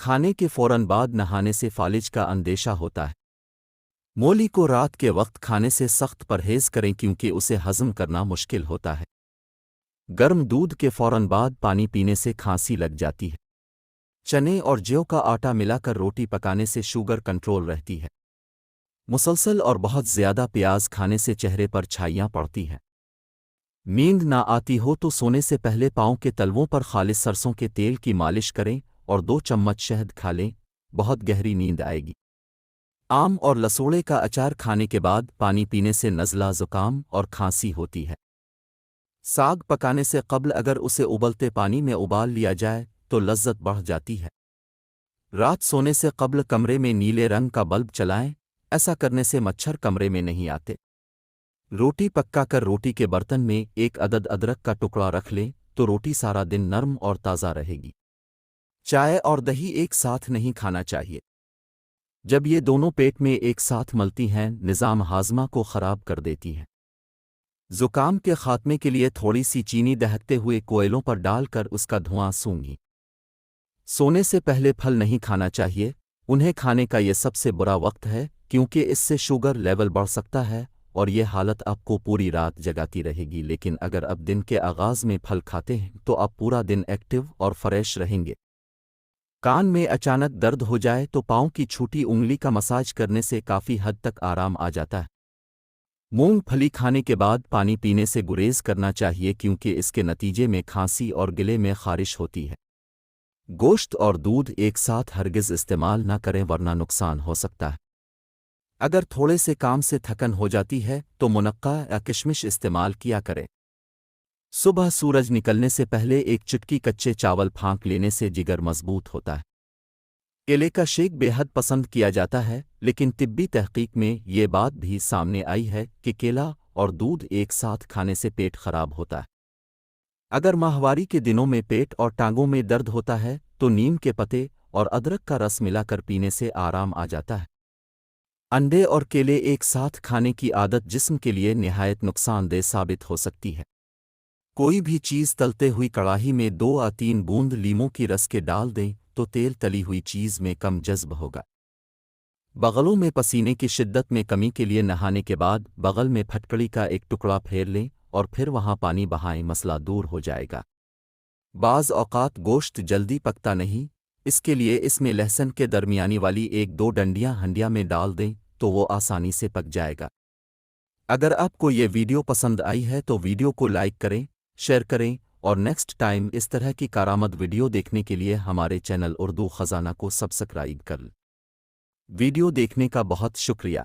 کھانے کے فوراً بعد نہانے سے فالج کا اندیشہ ہوتا ہے۔ مولی کو رات کے وقت کھانے سے سخت پرہیز کریں کیونکہ اسے ہضم کرنا مشکل ہوتا ہے۔ گرم دودھ کے فوراً بعد پانی پینے سے کھانسی لگ جاتی ہے۔ چنے اور جو کا آٹا ملا کر روٹی پکانے سے شوگر کنٹرول رہتی ہے۔ مسلسل اور بہت زیادہ پیاز کھانے سے چہرے پر چھائیاں پڑتی ہیں۔ نیند نہ آتی ہو تو سونے سے پہلے پاؤں کے تلووں پر خالص سرسوں کے تیل کی مالش کریں اور 2 چمچ شہد کھا لیں، بہت گہری نیند آئے گی۔ آم اور لسوڑے کا اچار کھانے کے بعد پانی پینے سے نزلہ زکام اور کھانسی ہوتی ہے۔ ساگ پکانے سے قبل اگر اسے ابلتے پانی میں ابال لیا جائے تو لذت بڑھ جاتی ہے۔ رات سونے سے قبل کمرے میں نیلے رنگ کا بلب چلائیں، ایسا کرنے سے مچھر کمرے میں نہیں آتے۔ روٹی پکا کر روٹی کے برتن میں 1 عدد ادرک کا ٹکڑا رکھ لیں تو روٹی سارا دن نرم اور تازہ رہے گی۔ چائے اور دہی ایک ساتھ نہیں کھانا چاہیے۔ جب یہ دونوں پیٹ میں ایک ساتھ ملتی ہیں نظام ہاضمہ کو خراب کر دیتی ہیں۔ زکام کے خاتمے کے لیے تھوڑی سی چینی دہکتے ہوئے کوئلوں پر ڈال کر اس کا دھواں سونگھیں۔ سونے سے پہلے پھل نہیں کھانا چاہیے، انہیں کھانے کا یہ سب سے برا وقت ہے کیونکہ اس سے شوگر لیول بڑھ سکتا ہے اور یہ حالت آپ کو پوری رات جگاتی رہے گی، لیکن اگر اب دن کے آغاز میں پھل کھاتے ہیں تو آپ پورا دن ایکٹیو اور فریش رہیں گے۔ کان میں اچانک درد ہو جائے تو پاؤں کی چھوٹی انگلی کا مساج کرنے سے کافی حد تک آرام آ جاتا ہے۔ مونگ پھلی کھانے کے بعد پانی پینے سے گریز کرنا چاہیے کیونکہ اس کے نتیجے میں کھانسی اور گلے میں خارش ہوتی ہے۔ گوشت اور دودھ ایک ساتھ ہرگز استعمال نہ کریں ورنہ نقصان ہو سکتا ہے۔ اگر تھوڑے سے کام سے تھکن ہو جاتی ہے تو منقع یا کشمش استعمال کیا کریں۔ صبح سورج نکلنے سے پہلے 1 چٹکی کچے چاول پھانک لینے سے جگر مضبوط ہوتا ہے۔ کیلے کا شیک بے حد پسند کیا جاتا ہے، لیکن طبی تحقیق میں یہ بات بھی سامنے آئی ہے کہ کیلا اور دودھ ایک ساتھ کھانے سے پیٹ خراب ہوتا ہے۔ اگر ماہواری کے دنوں میں پیٹ اور ٹانگوں میں درد ہوتا ہے تو نیم کے پتے اور ادرک کا رس ملا کر پینے سے آرام آ جاتا ہے۔ انڈے اور کیلے ایک ساتھ کھانے کی عادت جسم کے لیے نہایت نقصان دہ ثابت ہو سکتی ہے۔ کوئی بھی چیز تلتے ہوئی کڑاہی میں 2 یا 3 بوند لیموں کی رس کے ڈال دیں تو تیل تلی ہوئی چیز میں کم جذب ہوگا۔ بغلوں میں پسینے کی شدت میں کمی کے لیے نہانے کے بعد بغل میں پھٹکڑی کا ایک ٹکڑا پھیر لیں اور پھر وہاں پانی بہائیں، مسئلہ دور ہو جائے گا۔ بعض اوقات گوشت جلدی پکتا نہیں، اس کے لیے اس میں لہسن کے درمیانی والی 1-2 ڈنڈیاں ہنڈیا میں ڈال دیں تو وہ آسانی سے پک جائے گا۔ اگر آپ کو یہ ویڈیو پسند آئی ہے تو ویڈیو کو لائک کریں، شیئر کریں اور نیکسٹ ٹائم اس طرح کی کارآمد ویڈیو دیکھنے کے لیے ہمارے چینل اردو خزانہ کو سبسکرائب کر لیں۔ ویڈیو دیکھنے کا بہت شکریہ۔